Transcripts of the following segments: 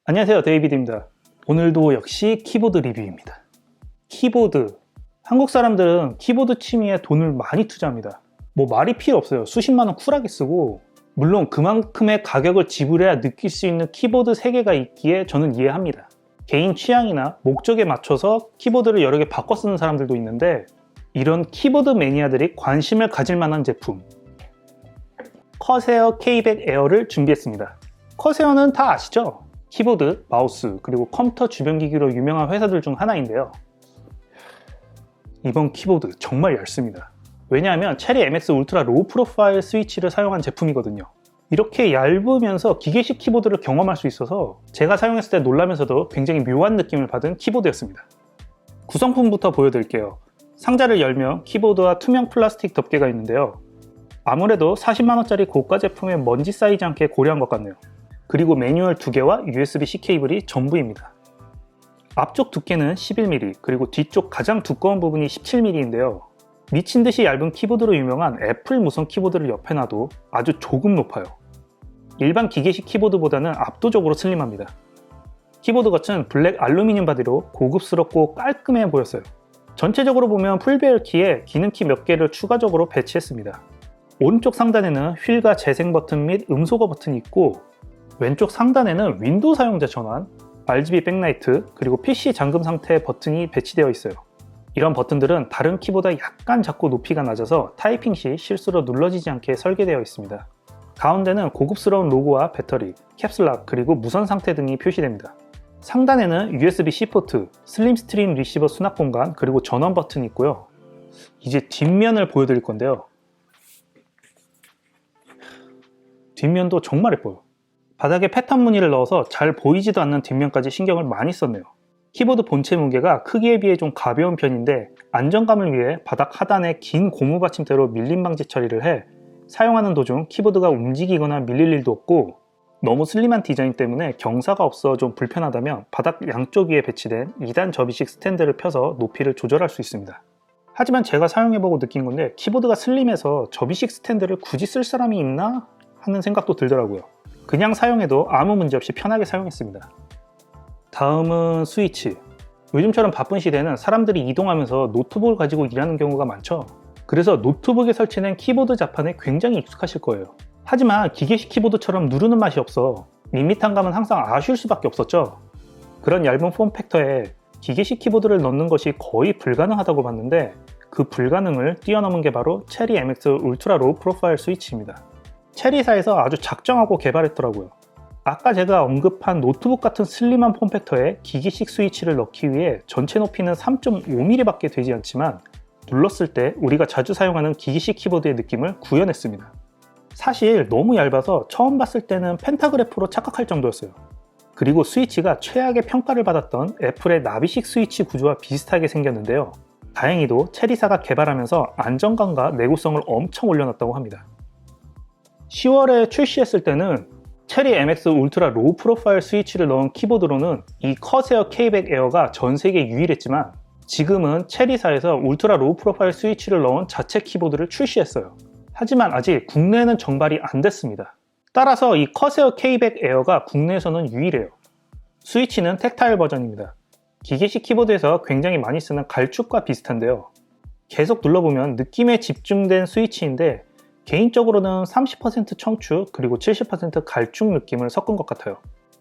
안녕하세요, 데이비드입니다. 오늘도 역시 키보드 리뷰입니다. 키보드. 한국 사람들은 키보드 취미에 돈을 많이 투자합니다. 뭐 말이 필요 없어요. 수십만 원 쿨하게 쓰고, 물론 그만큼의 가격을 지불해야 느낄 수 있는 키보드 세계가 있기에 저는 이해합니다. 개인 취향이나 목적에 맞춰서 키보드를 여러 개 바꿔 쓰는 사람들도 있는데, 이런 키보드 매니아들이 관심을 가질 만한 제품, 커세어 K100 에어를 준비했습니다. 커세어는 다 아시죠? 키보드, 마우스, 그리고 컴퓨터 주변 기기로 유명한 회사들 중 하나인데요. 이번 키보드 정말 얇습니다. 왜냐하면 체리 MX 울트라 로우 프로파일 스위치를 사용한 제품이거든요. 이렇게 얇으면서 기계식 키보드를 경험할 수 있어서 제가 사용했을 때 놀라면서도 굉장히 묘한 느낌을 받은 키보드였습니다. 구성품부터 보여드릴게요. 상자를 열면 키보드와 투명 플라스틱 덮개가 있는데요. 아무래도 40만원짜리 고가 제품에 먼지 쌓이지 않게 고려한 것 같네요. 그리고 매뉴얼 2개와 USB-C 케이블이 전부입니다. 앞쪽 두께는 11mm, 그리고 뒤쪽 가장 두꺼운 부분이 17mm인데요. 미친 듯이 얇은 키보드로 유명한 애플 무선 키보드를 옆에 놔도 아주 조금 높아요. 일반 기계식 키보드보다는 압도적으로 슬림합니다. 키보드 겉은 블랙 알루미늄 바디로 고급스럽고 깔끔해 보였어요. 전체적으로 보면 풀배열 키에 기능키 몇 개를 추가적으로 배치했습니다. 오른쪽 상단에는 휠과 재생 버튼 및 음소거 버튼이 있고, 왼쪽 상단에는 윈도우 사용자 전환, RGB 백라이트, 그리고 PC 잠금 상태의 버튼이 배치되어 있어요. 이런 버튼들은 다른 키보다 약간 작고 높이가 낮아서 타이핑 시 실수로 눌러지지 않게 설계되어 있습니다. 가운데는 고급스러운 로고와 배터리, 캡슐락, 그리고 무선 상태 등이 표시됩니다. 상단에는 USB-C 포트, 슬림 스트림 리시버 수납 공간, 그리고 전원 버튼이 있고요. 이제 뒷면을 보여드릴 건데요. 뒷면도 정말 예뻐요. 바닥에 패턴 무늬를 넣어서 잘 보이지도 않는 뒷면까지 신경을 많이 썼네요. 키보드 본체 무게가 크기에 비해 좀 가벼운 편인데, 안정감을 위해 바닥 하단에 긴 고무 받침대로 밀림 방지 처리를 해 사용하는 도중 키보드가 움직이거나 밀릴 일도 없고, 너무 슬림한 디자인 때문에 경사가 없어 좀 불편하다면 바닥 양쪽 위에 배치된 2단 접이식 스탠드를 펴서 높이를 조절할 수 있습니다. 하지만 제가 사용해보고 느낀 건데, 키보드가 슬림해서 접이식 스탠드를 굳이 쓸 사람이 있나 하는 생각도 들더라고요. 그냥 사용해도 아무 문제 없이 편하게 사용했습니다. 다음은 스위치. 요즘처럼 바쁜 시대에는 사람들이 이동하면서 노트북을 가지고 일하는 경우가 많죠. 그래서 노트북에 설치된 키보드 자판에 굉장히 익숙하실 거예요. 하지만 기계식 키보드처럼 누르는 맛이 없어 밋밋한 감은 항상 아쉬울 수밖에 없었죠. 그런 얇은 폼팩터에 기계식 키보드를 넣는 것이 거의 불가능하다고 봤는데, 그 불가능을 뛰어넘은 게 바로 체리 MX 울트라 로우 프로파일 스위치입니다. 체리사에서 아주 작정하고 개발했더라고요. 아까 제가 언급한 노트북 같은 슬림한 폼팩터에 기기식 스위치를 넣기 위해 전체 높이는 3.5mm 밖에 되지 않지만, 눌렀을 때 우리가 자주 사용하는 기기식 키보드의 느낌을 구현했습니다. 사실 너무 얇아서 처음 봤을 때는 펜타그래프로 착각할 정도였어요. 그리고 스위치가 최악의 평가를 받았던 애플의 나비식 스위치 구조와 비슷하게 생겼는데요. 다행히도 체리사가 개발하면서 안정감과 내구성을 엄청 올려놨다고 합니다. 10월에 출시했을 때는 체리 MX 울트라 로우 프로파일 스위치를 넣은 키보드로는 이 커세어 K100 에어가 전 세계 유일했지만, 지금은 체리사에서 울트라 로우 프로파일 스위치를 넣은 자체 키보드를 출시했어요. 하지만 아직 국내에는 정발이 안 됐습니다. 따라서 이 커세어 K100 에어가 국내에서는 유일해요. 스위치는 텍타일 버전입니다. 기계식 키보드에서 굉장히 많이 쓰는 갈축과 비슷한데요. 계속 눌러보면 느낌에 집중된 스위치인데, 개인적으로는 30% 청축 그리고 70% 갈축 느낌을 섞은 것 같아요.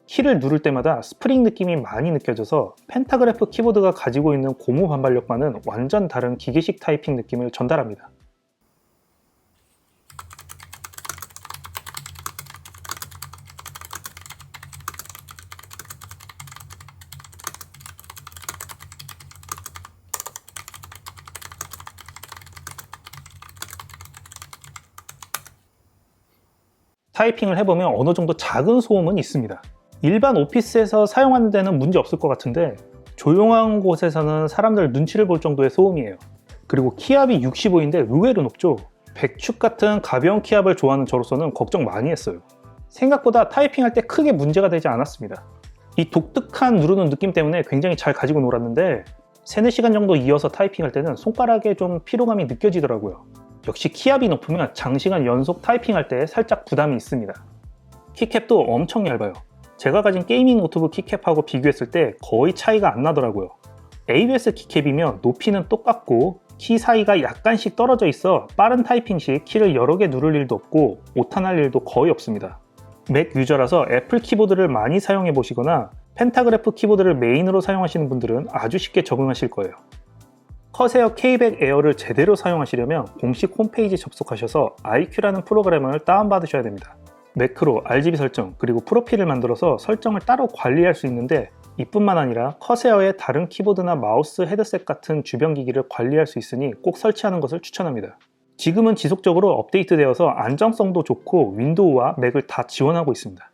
키를 누를 때마다 스프링 느낌이 많이 느껴져서 펜타그래프 키보드가 가지고 있는 고무 반발력과는 완전 다른 기계식 타이핑 느낌을 전달합니다. 타이핑을 해보면 어느 정도 작은 소음은 있습니다. 일반 오피스에서 사용하는 데는 문제 없을 것 같은데, 조용한 곳에서는 사람들 눈치를 볼 정도의 소음이에요. 그리고 키압이 65인데 의외로 높죠. 100축 같은 가벼운 키압을 좋아하는 저로서는 걱정 많이 했어요. 생각보다 타이핑할 때 크게 문제가 되지 않았습니다. 이 독특한 누르는 느낌 때문에 굉장히 잘 가지고 놀았는데, 3-4시간 정도 이어서 타이핑할 때는 손가락에 좀 피로감이 느껴지더라고요. 역시 키압이 높으면 장시간 연속 타이핑할 때 살짝 부담이 있습니다. 키캡도 엄청 얇아요. 제가 가진 게이밍 노트북 키캡하고 비교했을 때 거의 차이가 안 나더라고요. ABS 키캡이면 높이는 똑같고 키 사이가 약간씩 떨어져 있어 빠른 타이핑 시 키를 여러 개 누를 일도 없고 오탄할 일도 거의 없습니다. 맥 유저라서 애플 키보드를 많이 사용해 보시거나 펜타그래프 키보드를 메인으로 사용하시는 분들은 아주 쉽게 적응하실 거예요. 커세어 K100 에어를 제대로 사용하시려면 공식 홈페이지 접속하셔서 IQ라는 프로그램을 다운받으셔야 됩니다. 매크로, RGB 설정, 그리고 프로필을 만들어서 설정을 따로 관리할 수 있는데 이뿐만 아니라 커세어의 다른 키보드나 마우스, 헤드셋 같은 주변 기기를 관리할 수 있으니 꼭 설치하는 것을 추천합니다. 지금은 지속적으로 업데이트되어서 안정성도 좋고 윈도우와 맥을 다 지원하고 있습니다.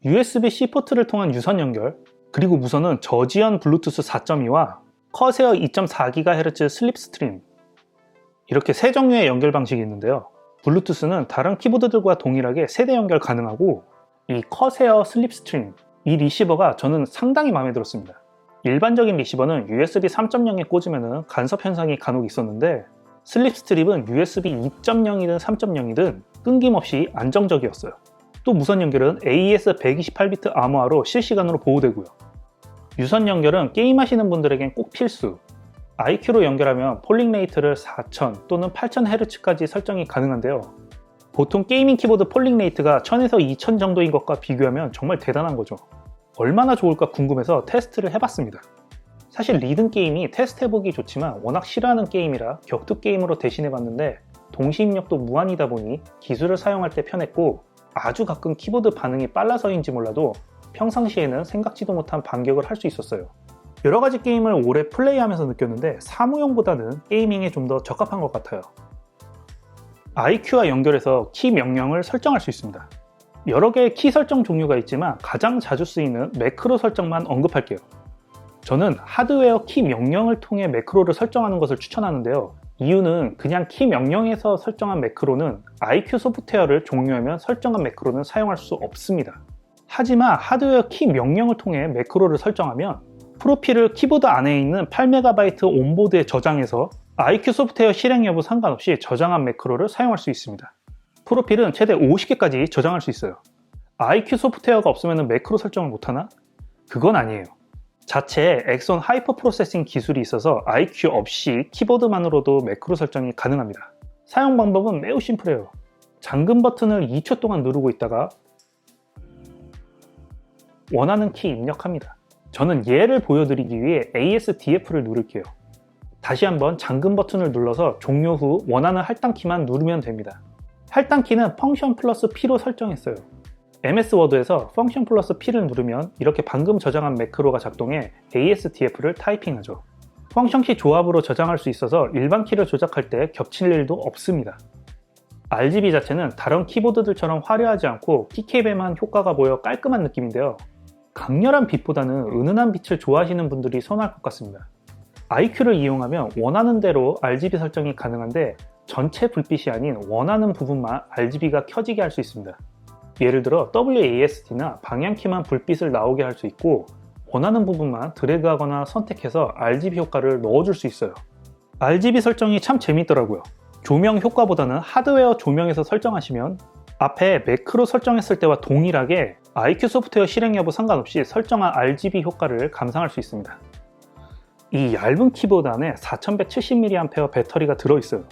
USB-C 포트를 통한 유선 연결, 그리고 무선은 저지연 블루투스 4.2와 커세어 2.4GHz 슬립스트림, 이렇게 세 종류의 연결 방식이 있는데요. 블루투스는 다른 키보드들과 동일하게 세대 연결 가능하고 이 커세어 슬립스트림, 이 리시버가 저는 상당히 마음에 들었습니다. 일반적인 리시버는 USB 3.0에 꽂으면 간섭 현상이 간혹 있었는데 슬립스트림은 USB 2.0이든 3.0이든 끊김없이 안정적이었어요. 또 무선 연결은 AES 128비트 암호화로 실시간으로 보호되고요. 유선 연결은 게임하시는 분들에겐 꼭 필수. IQ로 연결하면 폴링 레이트를 4000 또는 8000Hz까지 설정이 가능한데요. 보통 게이밍 키보드 폴링 레이트가 1000에서 2000 정도인 것과 비교하면 정말 대단한 거죠. 얼마나 좋을까 궁금해서 테스트를 해봤습니다. 사실 리듬 게임이 테스트해보기 좋지만 워낙 싫어하는 게임이라 격투 게임으로 대신해봤는데 동시 입력도 무한이다 보니 기술을 사용할 때 편했고 아주 가끔 키보드 반응이 빨라서인지 몰라도 평상시에는 생각지도 못한 반격을 할 수 있었어요. 여러가지 게임을 오래 플레이하면서 느꼈는데 사무용보다는 게이밍에 좀 더 적합한 것 같아요. IQ와 연결해서 키 명령을 설정할 수 있습니다. 여러 개의 키 설정 종류가 있지만 가장 자주 쓰이는 매크로 설정만 언급할게요. 저는 하드웨어 키 명령을 통해 매크로를 설정하는 것을 추천하는데요. 이유는 그냥 키 명령에서 설정한 매크로는 IQ 소프트웨어를 종료하면 설정한 매크로는 사용할 수 없습니다. 하지만 하드웨어 키 명령을 통해 매크로를 설정하면 프로필을 키보드 안에 있는 8MB 온보드에 저장해서 IQ 소프트웨어 실행 여부 상관없이 저장한 매크로를 사용할 수 있습니다. 프로필은 최대 50개까지 저장할 수 있어요. IQ 소프트웨어가 없으면 매크로 설정을 못하나? 그건 아니에요. 자체에 엑손 하이퍼 프로세싱 기술이 있어서 IQ 없이 키보드만으로도 매크로 설정이 가능합니다. 사용 방법은 매우 심플해요. 잠금 버튼을 2초 동안 누르고 있다가 원하는 키 입력합니다. 저는 예를 보여드리기 위해 ASDF를 누를게요. 다시 한번 잠금 버튼을 눌러서 종료 후 원하는 할당키만 누르면 됩니다. 할당키는 펑션 플러스 P로 설정했어요. MS 워드에서 펑션 플러스 P를 누르면 이렇게 방금 저장한 매크로가 작동해 ASDF를 타이핑하죠. 펑션키 조합으로 저장할 수 있어서 일반 키를 조작할 때 겹칠 일도 없습니다. RGB 자체는 다른 키보드들처럼 화려하지 않고 키캡에만 효과가 보여 깔끔한 느낌인데요. 강렬한 빛보다는 은은한 빛을 좋아하시는 분들이 선호할 것 같습니다. IQ를 이용하면 원하는 대로 RGB 설정이 가능한데 전체 불빛이 아닌 원하는 부분만 RGB가 켜지게 할 수 있습니다. 예를 들어 WASD나 방향키만 불빛을 나오게 할 수 있고 원하는 부분만 드래그하거나 선택해서 RGB 효과를 넣어줄 수 있어요. RGB 설정이 참 재밌더라고요. 조명 효과보다는 하드웨어 조명에서 설정하시면 앞에 매크로 설정했을 때와 동일하게 IQ 소프트웨어 실행 여부 상관없이 설정한 RGB 효과를 감상할 수 있습니다. 이 얇은 키보드 안에 4170mAh 배터리가 들어있어요.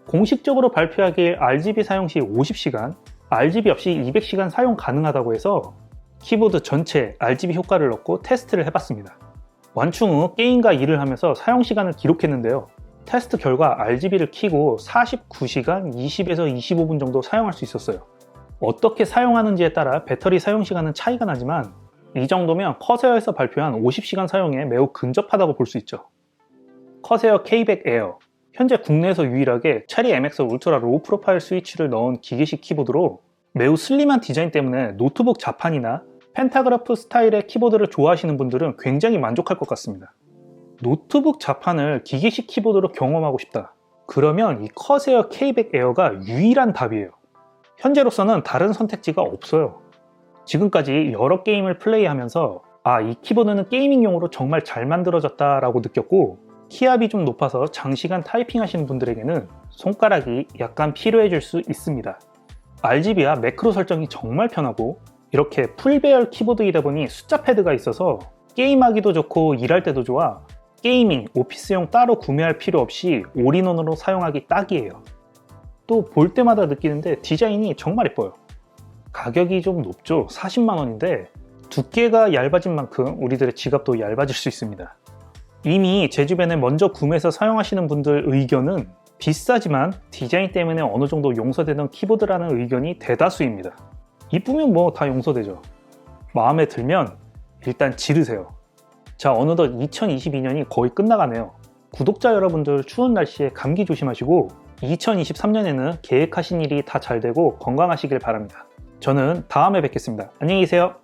공식적으로 발표하길 RGB 사용 시 50시간, RGB 없이 200시간 사용 가능하다고 해서 키보드 전체에 RGB 효과를 넣고 테스트를 해봤습니다. 완충 후 게임과 일을 하면서 사용 시간을 기록했는데요. 테스트 결과 RGB를 켜고 49시간 20에서 25분 정도 사용할 수 있었어요. 어떻게 사용하는지에 따라 배터리 사용 시간은 차이가 나지만 이 정도면 커세어에서 발표한 50시간 사용에 매우 근접하다고 볼 수 있죠. 커세어 K100 에어, 현재 국내에서 유일하게 체리 MX 울트라 로우 프로파일 스위치를 넣은 기계식 키보드로 매우 슬림한 디자인 때문에 노트북 자판이나 펜타그래프 스타일의 키보드를 좋아하시는 분들은 굉장히 만족할 것 같습니다. 노트북 자판을 기계식 키보드로 경험하고 싶다. 그러면 이 커세어 K100 에어가 유일한 답이에요. 현재로서는 다른 선택지가 없어요. 지금까지 여러 게임을 플레이하면서 이 키보드는 게이밍용으로 정말 잘 만들어졌다 라고 느꼈고 키압이 좀 높아서 장시간 타이핑 하시는 분들에게는 손가락이 약간 피로해질 수 있습니다. RGB와 매크로 설정이 정말 편하고 이렇게 풀배열 키보드이다 보니 숫자 패드가 있어서 게임하기도 좋고 일할 때도 좋아. 게이밍, 오피스용 따로 구매할 필요 없이 올인원으로 사용하기 딱이에요. 또 볼 때마다 느끼는데 디자인이 정말 예뻐요. 가격이 좀 높죠. 40만 원인데 두께가 얇아진 만큼 우리들의 지갑도 얇아질 수 있습니다. 이미 제 주변에 먼저 구매해서 사용하시는 분들 의견은 비싸지만 디자인 때문에 어느 정도 용서되는 키보드라는 의견이 대다수입니다. 이쁘면 뭐 다 용서되죠. 마음에 들면 일단 지르세요. 자, 어느덧 2022년이 거의 끝나가네요. 구독자 여러분들 추운 날씨에 감기 조심하시고 2023년에는 계획하신 일이 다 잘 되고 건강하시길 바랍니다. 저는 다음에 뵙겠습니다. 안녕히 계세요.